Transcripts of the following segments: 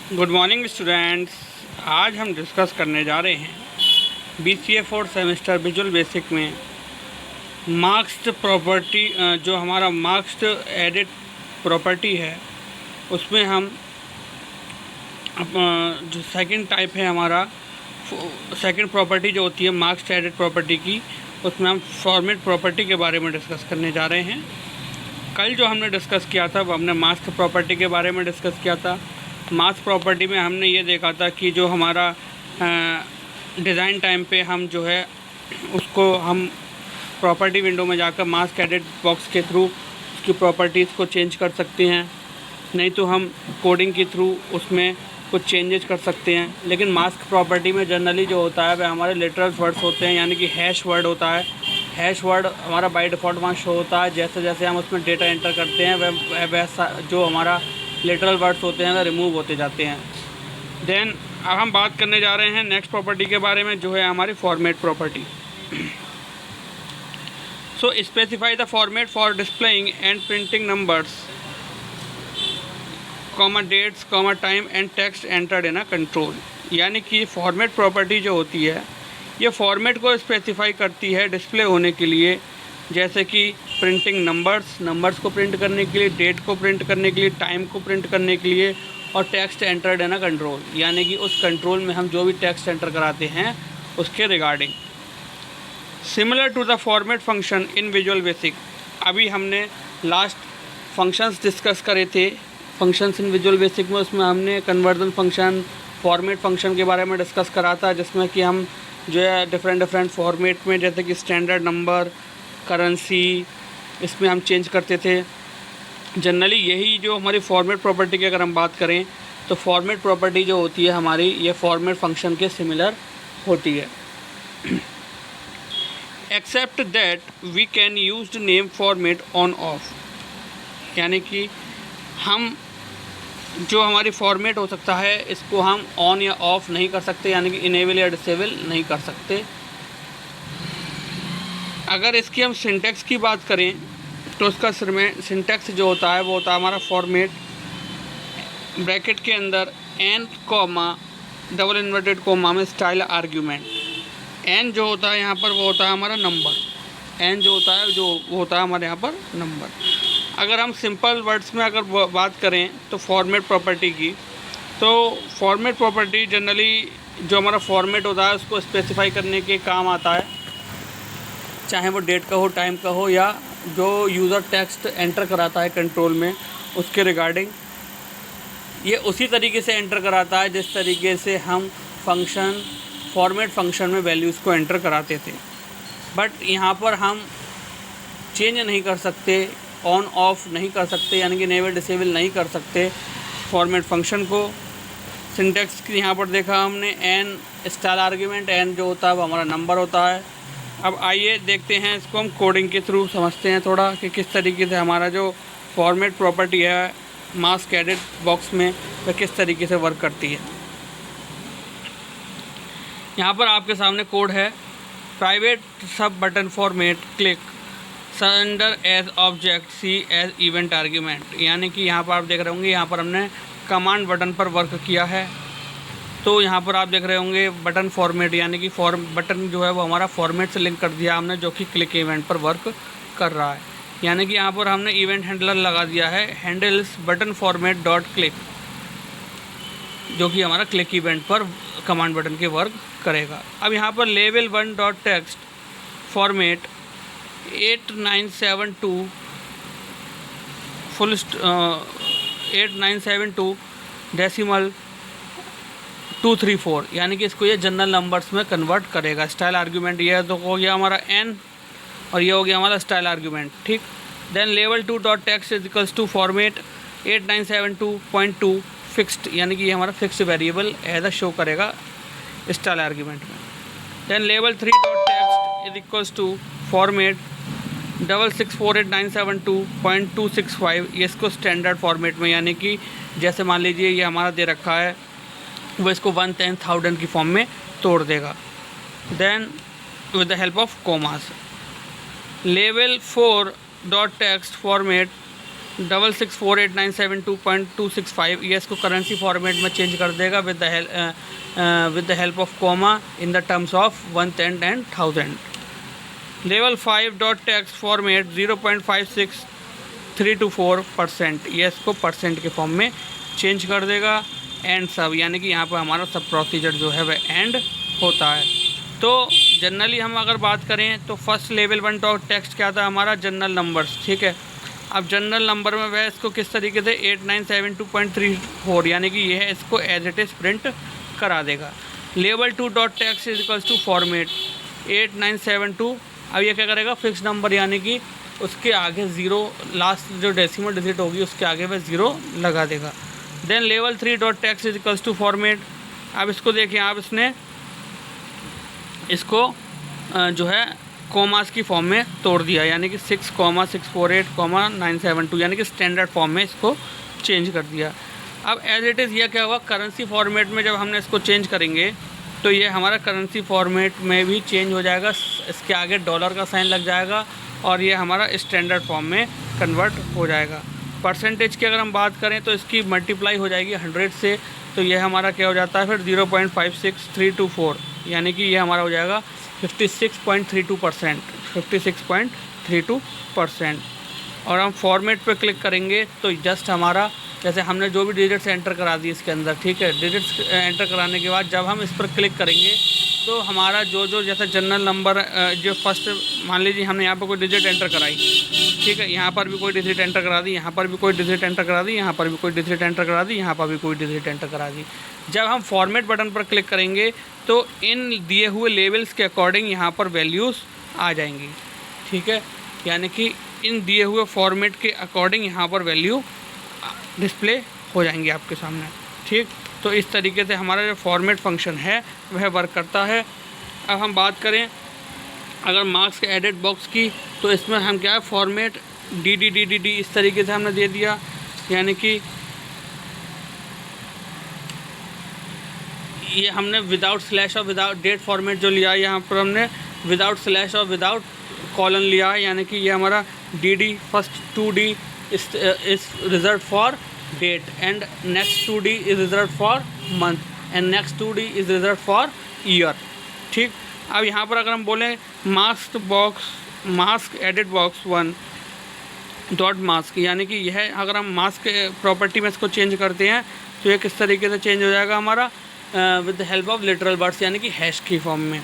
Good morning students. आज हम discuss करने जा रहे हैं BCA 4 सेमेस्टर विजुअल बेसिक में मार्क्स्ड प्रॉपर्टी, जो हमारा मार्क्स्ड एडिट प्रॉपर्टी है उसमें हम जो सेकंड टाइप है हमारा सेकंड प्रॉपर्टी जो होती है मार्क्स्ड एडिट प्रॉपर्टी की, उसमें हम फॉर्मेट प्रॉपर्टी के बारे में डिस्कस करने जा रहे हैं। कल जो हमने डिस्कस किया था वो हमने मास्क प्रॉपर्टी के बारे में डिस्कस किया था। मास्क प्रॉपर्टी में हमने ये देखा था कि जो हमारा डिज़ाइन टाइम पे हम जो है उसको हम प्रॉपर्टी विंडो में जाकर मास्क एडिट बॉक्स के थ्रू उसकी प्रॉपर्टीज़ को चेंज कर सकते हैं, नहीं तो हम कोडिंग के थ्रू उसमें कुछ चेंजेस कर सकते हैं। लेकिन मास्क प्रॉपर्टी में जनरली जो होता है वह हमारे लिटरल वर्ड्स होते हैं, यानी कि हैश वर्ड होता है। हैश वर्ड हमारा बाय डिफ़ॉल्ट वहाँ शो होता है। जैसे जैसे हम उसमें डेटा एंटर करते हैं वैसा जो हमारा लिटरल वर्ड्स होते हैं वह रिमूव होते जाते हैं। देन अब हम बात करने जा रहे हैं नेक्स्ट प्रॉपर्टी के बारे में, जो है हमारी format property. So specify the format for displaying and printing numbers, comma dates, comma time and text entered in a control. यानी कि फॉर्मेट प्रॉपर्टी जो होती है ये फॉर्मेट को स्पेसिफाई करती है डिस्प्ले होने के लिए, जैसे कि प्रिंटिंग नंबर्स को प्रिंट करने के लिए, डेट को प्रिंट करने के लिए, टाइम को प्रिंट करने के लिए, और text entered in a control, यानी कि उस कंट्रोल में हम जो भी टेक्स्ट एंटर कराते हैं उसके regarding. Similar to the format function in visual basic. अभी हमने लास्ट फंक्शंस डिस्कस करे थे फंक्शंस इन विजुअल बेसिक में, उसमें हमने कन्वर्जन फंक्शन, फॉर्मेट फंक्शन के बारे में डिस्कस करा था, जिसमें कि हम जो है डिफरेंट फॉर्मेट में, जैसे कि स्टैंडर्ड नंबर, करेंसी, इसमें हम चेंज करते थे। जनरली यही जो हमारी फॉर्मेट प्रॉपर्टी की अगर हम बात करें तो फॉर्मेट प्रॉपर्टी जो होती है हमारी ये फॉर्मेट फंक्शन के सिमिलर होती है। Except that we can use name format on off, यानी कि हम जो हमारी फॉर्मेट हो सकता है इसको हम ऑन या ऑफ़ नहीं कर सकते, यानी कि इनेबल या डिसेबल नहीं कर सकते। अगर इसकी हम सिंटैक्स की बात करें तो उसका सिंटैक्स जो होता है वो होता है हमारा फॉर्मेट ब्रैकेट के अंदर N comma double inverted comma में स्टाइल आर्ग्यूमेंट। एन जो होता है यहाँ पर वो होता है हमारा नंबर, एन जो होता है वो होता है हमारे यहाँ पर नंबर। अगर हम सिंपल वर्ड्स में अगर बात करें तो फॉर्मेट प्रॉपर्टी की, तो फॉर्मेट प्रॉपर्टी जनरली जो हमारा फॉर्मेट होता है उसको स्पेसिफाई करने के काम आता है, चाहे वो डेट का हो, टाइम का हो, या जो यूज़र टेक्स्ट एंटर कराता है कंट्रोल में उसके रिगार्डिंग। ये उसी तरीके से एंटर कराता है जिस तरीके से हम फॉर्मेट फंक्शन में वैल्यूज़ को एंटर कराते थे। बट यहाँ पर हम चेंज नहीं कर सकते, ऑन ऑफ नहीं कर सकते, यानी कि इनेबल डिसेबल नहीं कर सकते फॉर्मेट फंक्शन को। सिंटैक्स की यहाँ पर देखा हमने एन स्टाइल आर्ग्यूमेंट, एन जो होता है वो हमारा नंबर होता है। अब आइए देखते हैं इसको हम कोडिंग के थ्रू समझते हैं थोड़ा कि किस तरीके से हमारा जो फॉर्मेट प्रॉपर्टी है मास्क एडिट बॉक्स में वह किस तरीके से वर्क करती है। यहाँ पर आपके सामने कोड है। Private sub button format click sender as object c as event argument, यानी कि यहाँ पर आप देख रहे होंगे यहाँ पर हमने कमांड बटन पर वर्क किया है। तो यहाँ पर आप देख रहे होंगे बटन फॉर्मेट, यानी कि बटन जो है वो हमारा फॉर्मेट से लिंक कर दिया हमने, जो कि क्लिक इवेंट पर वर्क कर रहा है। यानी कि यहाँ पर हमने इवेंट हैंडलर लगा दिया है, handles button format dot click, जो कि हमारा क्लिक इवेंट पर कमांड बटन के वर्क करेगा। अब यहाँ पर level 1 dot text format 8972 8972 decimal 234, यानी कि इसको ये जनरल नंबर्स में कन्वर्ट करेगा। स्टाइल आर्ग्यूमेंट ये तो हो गया हमारा एन और ये हो गया हमारा स्टाइल आर्ग्यूमेंट, ठीक। देन लेवल 2 dot text is equals to format 8972.2 fixed, यानी कि ये हमारा fixed variable as a show करेगा स्टाइल आर्ग्यूमेंट में। देन लेवल 3 dot text is equals to format 664897.265, ये इसको स्टैंडर्ड फॉर्मेट में, यानी कि जैसे मान लीजिए ये हमारा दे रखा है वो इसको 1/10,000 की फॉर्म में तोड़ देगा। Then with the help of commas. लेवल 4 डॉट टेक्स्ट फॉर्मेट 664897.265, ये इसको करेंसी फॉर्मेट में चेंज कर देगा with the help of comma in the terms of 1, 10 and 1000। लेवल 5 डॉट टेक्स्ट फॉर्मेट 0.56324%, ये इसको परसेंट के फॉर्म में चेंज कर देगा। एंड सब, यानी कि यहाँ पर हमारा सब प्रोसीजर जो है वह एंड होता है। तो जनरली हम अगर बात करें तो फर्स्ट लेवल 1 डॉट टेक्स्ट क्या था हमारा, जनरल नंबर्स, ठीक है। अब जनरल नंबर में वह इसको किस तरीके से 8972.34, यानी कि यह इसको एज इट इज़ प्रिंट करा देगा। लेवल 2 dot text is equals to format 8972, अब ये क्या करेगा, फिक्स नंबर, यानी कि उसके आगे ज़ीरो, लास्ट जो डेसिमल डिजिट होगी उसके आगे वह ज़ीरो लगा देगा। देन लेवल 3 dot text is equals to format, अब इसको देखिए आप, इसने इसको जो है कॉमास की फॉर्म में तोड़ दिया, यानी कि 6,648,972, यानी कि स्टैंडर्ड फॉर्म में इसको चेंज कर दिया। अब एज इट इज़ यह क्या होगा, करेंसी फॉर्मेट में जब हमने इसको चेंज करेंगे तो ये हमारा करेंसी फॉर्मेट में भी चेंज हो जाएगा, इसके आगे डॉलर का साइन लग जाएगा और ये हमारा स्टैंडर्ड फॉर्म में कन्वर्ट हो जाएगा। परसेंटेज की अगर हम बात करें तो इसकी मल्टीप्लाई हो जाएगी 100 से, तो यह हमारा क्या हो जाता है फिर 0.56324, यानी कि ये हमारा हो जाएगा 56.32%, 56.32%। और हम फॉर्मेट पे क्लिक करेंगे तो जस्ट हमारा, जैसे हमने जो भी डिजिट्स एंटर करा दी इसके अंदर, ठीक है, डिजिट्स एंटर कराने के बाद जब हम इस पर क्लिक करेंगे तो हमारा जो जैसे जनरल नंबर जो फर्स्ट, मान लीजिए हमने यहाँ पर कोई डिजिट एंटर कराई, ठीक है, यहाँ पर भी कोई डिजिट एंटर करा दी, यहाँ पर भी कोई डिजिट एंटर करा दी, यहाँ पर भी कोई डिजिट एंटर करा दी, यहाँ पर भी कोई डिजिट एंटर करा दी। जब हम फॉर्मेट बटन पर क्लिक करेंगे तो इन दिए हुए लेवल्स के अकॉर्डिंग यहाँ पर वैल्यूज़ आ जाएंगी, ठीक है, यानी कि इन दिए हुए फॉर्मेट के अकॉर्डिंग यहाँ पर वैल्यू डिस्प्ले हो जाएंगी आपके सामने, ठीक। तो इस तरीके से हमारा जो फॉर्मेट फंक्शन है वह वर्क करता है। अब हम बात करें अगर मार्क्स के एडिट बॉक्स की, तो इसमें हम क्या है, फॉर्मेट डी इस तरीके से हमने दे दिया, यानी कि ये हमने विदाउट स्लैश और विदाउट डेट फॉर्मेट जो लिया है, यहाँ पर हमने विदाउट स्लैश और विदाउट कॉलन लिया है, यानी कि ये हमारा D first 2D is reserve for date and next 2D is reserve for month and next 2D is reserve for year, ठीक। अब यहाँ पर अगर हम बोलें mask edit box 1 dot mask, यानी कि यह अगर हम मास्क प्रॉपर्टी में इसको चेंज करते हैं तो ये किस तरीके से चेंज हो जाएगा हमारा, with the help of literal words, यानी कि हैश की फॉर्म में,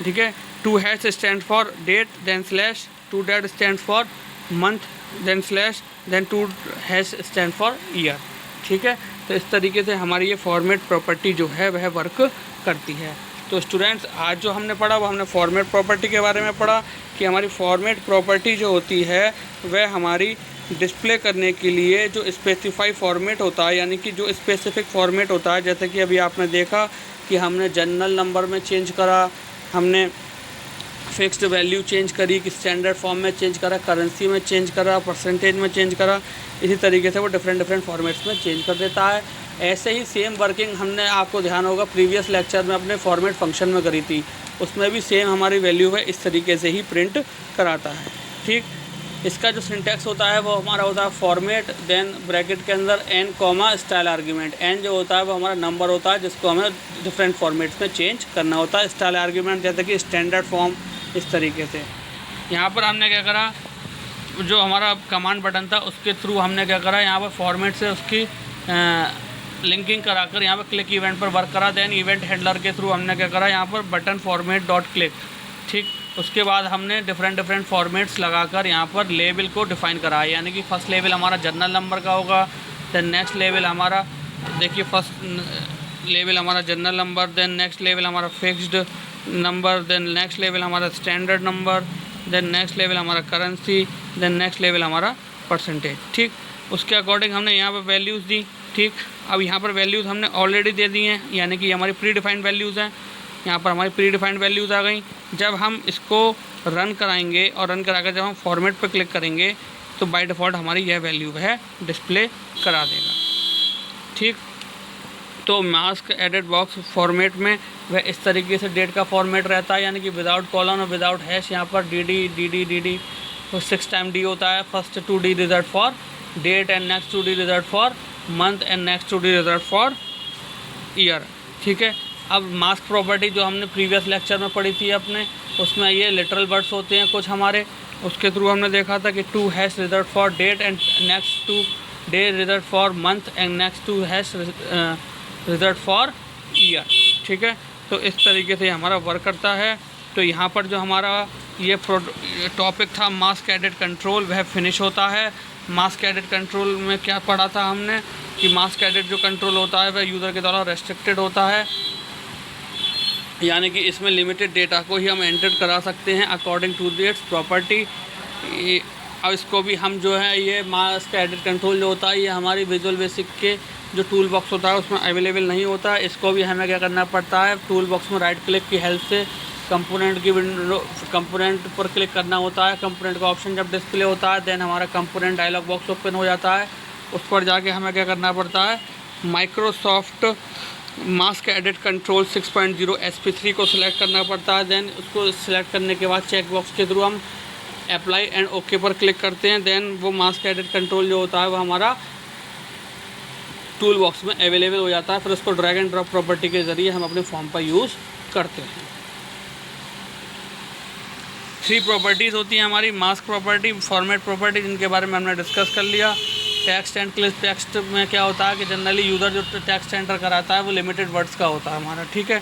ठीक है। 2 hash stand for date, then slash, 2 date stand for month, then slash, then 2 hash stand for year, ठीक है। तो इस तरीके से हमारी ये फॉर्मेट प्रॉपर्टी जो है वह वर्क करती है। तो स्टूडेंट्स, आज जो हमने पढ़ा वो हमने फॉर्मेट प्रॉपर्टी के बारे में पढ़ा कि हमारी फॉर्मेट प्रॉपर्टी जो होती है वह हमारी डिस्प्ले करने के लिए जो स्पेसिफाई फॉर्मेट होता है, यानी कि जो स्पेसिफिक फॉर्मेट होता है, जैसे कि अभी आपने देखा कि हमने जनरल नंबर में चेंज करा, हमने फिक्स्ड वैल्यू चेंज करी, कि स्टैंडर्ड फॉर्म में चेंज करा, करेंसी में चेंज करा, परसेंटेज में चेंज करा, इसी तरीके से वो डिफरेंट फॉर्मेट्स में चेंज कर देता है। ऐसे ही सेम वर्किंग हमने, आपको ध्यान होगा, प्रीवियस लेक्चर में अपने फॉर्मेट फंक्शन में करी थी, उसमें भी सेम हमारी वैल्यू है इस तरीके से ही प्रिंट कराता है, ठीक। इसका जो सिंटैक्स होता है वो हमारा होता है फॉर्मेट, देन ब्रैकेट के अंदर N comma style argument. N जो होता है वो हमारा नंबर होता है जिसको हमें डिफरेंट फॉर्मेट्स में चेंज करना होता है। स्टाइल आर्ग्यूमेंट जैसे कि स्टैंडर्ड फॉर्म, इस तरीके से। यहाँ पर हमने क्या करा, जो हमारा कमांड बटन था उसके थ्रू हमने क्या करा, यहाँ पर फॉर्मेट से उसकी लिंकिंग कराकर यहाँ पर क्लिक इवेंट पर वर्क करा। देन इवेंट हैंडलर के थ्रू हमने क्या करा, यहाँ पर बटन फॉर्मेट डॉट क्लिक, ठीक। उसके बाद हमने डिफरेंट फॉर्मेट्स लगाकर यहाँ पर लेवल को डिफ़ाइन करा है, यानी कि फ़र्स्ट लेवल हमारा जनरल नंबर का होगा, देन नेक्स्ट लेवल हमारा, देखिए फर्स्ट लेवल हमारा general number, then next level हमारा fixed number, then next level हमारा standard number, then next level हमारा करेंसी, देन नेक्स्ट लेवल हमारा परसेंटेज, ठीक। उसके अकॉर्डिंग हमने यहाँ पर वैल्यूज़ दी, ठीक। अब यहाँ पर वैल्यूज़ हमने ऑलरेडी दे दी हैं, यानी कि हमारी प्री डिफाइंड वैल्यूज़ हैं। यहाँ पर हमारी प्री डिफाइंड वैल्यूज़ आ गई। जब हम इसको रन कराएंगे और रन कराकर जब हम फॉर्मेट पर क्लिक करेंगे तो बाय डिफ़ॉल्ट हमारी यह वैल्यू है डिस्प्ले करा देगा, ठीक। तो मास्क एडिट बॉक्स फॉर्मेट में वह इस तरीके से डेट का फॉर्मेट रहता है, यानी कि विदाउट कॉलन और विदाउट हैश। यहाँ पर डी डी 6 टाइम डी होता है, first 2D reserve for date and next two D result for month and next two D result for year. ठीक है, अब मास्क प्रॉपर्टी जो हमने प्रीवियस लेक्चर में पढ़ी थी अपने, उसमें ये लिटरल वर्ड्स होते हैं कुछ हमारे, उसके थ्रू हमने देखा था कि two hash result for date and next two D result for month and next two hash result for year. ठीक है, तो इस तरीके से हमारा वर्क करता है। तो यहाँ पर जो हमारा ये टॉपिक था मास्क एडेड कंट्रोल, वह फिनिश होता है। मास्क एडेड कंट्रोल में क्या पढ़ा था हमने कि मास्क एडेड जो कंट्रोल होता है वह यूज़र के द्वारा रेस्ट्रिक्टेड होता है, यानी कि इसमें लिमिटेड डेटा को ही हम एंटर करा सकते हैं अकॉर्डिंग टू इट्स प्रॉपर्टी। अब इसको भी हम जो है ये मास्क एडेड कंट्रोल जो होता है ये हमारी विजुअल बेसिक के जो टूल बॉक्स होता है उसमें अवेलेबल नहीं होता है। इसको भी हमें क्या करना पड़ता है, टूल बॉक्स में राइट क्लिक की हेल्प से कंपोनेंट की विंडो, कंपोनेंट पर क्लिक करना होता है। कंपोनेंट का ऑप्शन जब डिस्प्ले होता है देन हमारा कंपोनेंट डायलॉग बॉक्स ओपन हो जाता है। उस पर जाके हमें क्या करना पड़ता है, Microsoft mask added control 6.0 SP3 को सिलेक्ट करना पड़ता है। देन उसको सिलेक्ट करने के बाद चेक बॉक्स के थ्रू हम अप्लाई एंड ओके पर क्लिक करते हैं। देन वो मास्क एडेड कंट्रोल जो होता है वो हमारा टूल बॉक्स में अवेलेबल हो जाता है। फिर उसको ड्रैग एंड ड्रॉप प्रॉपर्टी के ज़रिए हम अपने फॉर्म पर यूज़ करते हैं। 3 प्रॉपर्टीज़ होती हैं हमारी, मास्क प्रॉपर्टी, फॉर्मेट प्रॉपर्टी, जिनके बारे में हमने डिस्कस कर लिया। टेक्स्ट एंड क्लिप टेक्स्ट में क्या होता है कि जनरली यूज़र जो टेक्स्ट एंटर कराता है वो लिमिटेड वर्ड्स का होता है हमारा। ठीक है,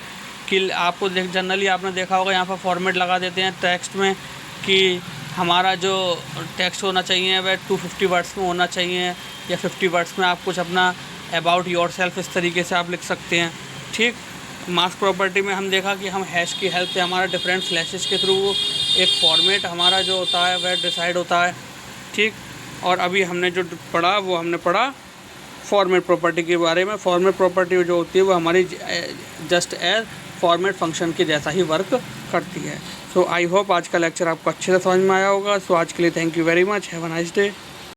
कि आपको जनरली आपने देखा होगा यहाँ पर फॉर्मेट लगा देते हैं टेक्स्ट में कि हमारा जो टेक्स्ट होना चाहिए वह 250 वर्ड्स में होना चाहिए या 50 वर्ड्स में आप कुछ अपना अबाउट योर सेल्फ इस तरीके से आप लिख सकते हैं। ठीक, मास्क प्रॉपर्टी में हम देखा कि हम हैश की हेल्प से हमारा डिफरेंट स्लैशेस के थ्रू एक फॉर्मेट हमारा जो होता है वह डिसाइड होता है। ठीक, और अभी हमने जो पढ़ा वो हमने पढ़ा फॉर्मेट प्रॉपर्टी के बारे में। फॉर्मेट प्रॉपर्टी जो होती है वो हमारी जस्ट एज फॉर्मेट फंक्शन के जैसा ही वर्क करती है। सो आई होप आज का लेक्चर आपको अच्छे से समझ में आया होगा। सो आज के लिए thank you very much, have a nice day.